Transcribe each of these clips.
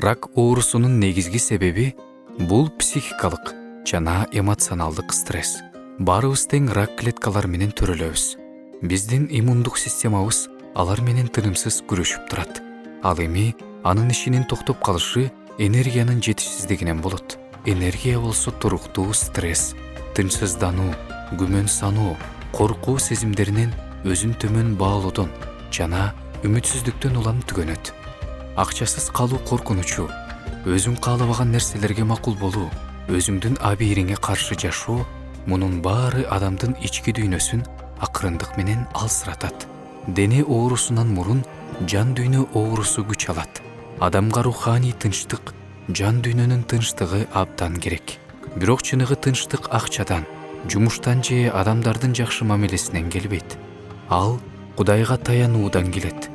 Рак оорусунун негизги себеби бул психикалык жана эмоционалдык стресс. Баарыбыз тең рак клеткалары менен төрөлөбүз. Биздин иммундук системабыз алар менен тынымсыз күрөшүп турат. Ал эми анын ишинин токтоп калышы энергиянын жетишсиздигинен болот. Энергия болсо туруктуу стресс, тынчсыздануу, күмөн саноо, коркуу сезимдеринен өзүн төмөн баалоодон жана үмүтсүздүктөн улам түгөнөт. Акчасыз калуу коркунучу, өзүң каалабаган нерселерге макул болуу, өзүңдүн абийириңе каршы жашоо, мунун баары адамдын ички дүйнөсүн акырындык менен алсыратат. Дене оорусунан мурун жан дүйнө оорусу күч алат. Адамга руханий тынчтык, жан дүйнөнүн тынчтыгы абдан керек. Бирок чыныгы тынчтык акчадан, жумуштан же адамдардын жакшы мамилесинен келбейт. Ал Кудайга таянуудан келет.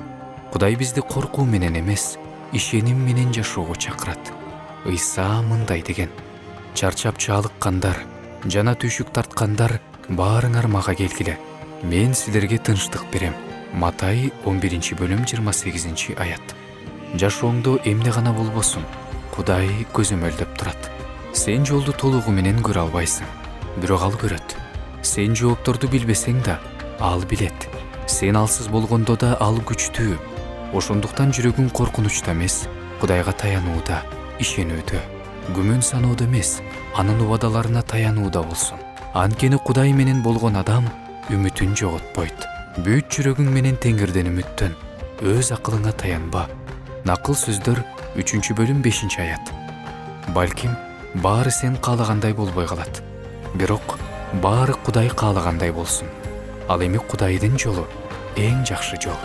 Кудай бизди коркуу менен эмес, ишеним менен жашоого чакырат. Ыйса мындай деген: чарчап чалыккандар, жана түйшүк тарткандар, баарыңар мага келгиле. Мен силерге тынчтык берем. Матай 11-бөлүм 28-аят. Жашооңдо эмне гана болбосун, Кудай көзөмөлдөп турат. Сен жолду толугу менен көрө албайсың, бирок ал көрөт. Сен жоопторду билбесең да, ал билет. Сен алсыз болгондо да ал күчтүү. Ошондуктан жүрөгүң коркунучта эмес, Кудайга таянууда, ишенүүдө, күмөн саноодо эмес, анын убадаларына таянууда болсун. Анткени Кудай менен болгон адам үмүтүн жоготпойт. Бүт жүрөгүң менен Теңирден үмүттөн, өз акылыңа таянба. Накыл сөздөр 3-бөлүм 5-аят. Балким баары сен каалагандай болбой калат, бирок баары Кудай каалагандай болсун. Ал эми Кудайдын жолу эң жакшы жол.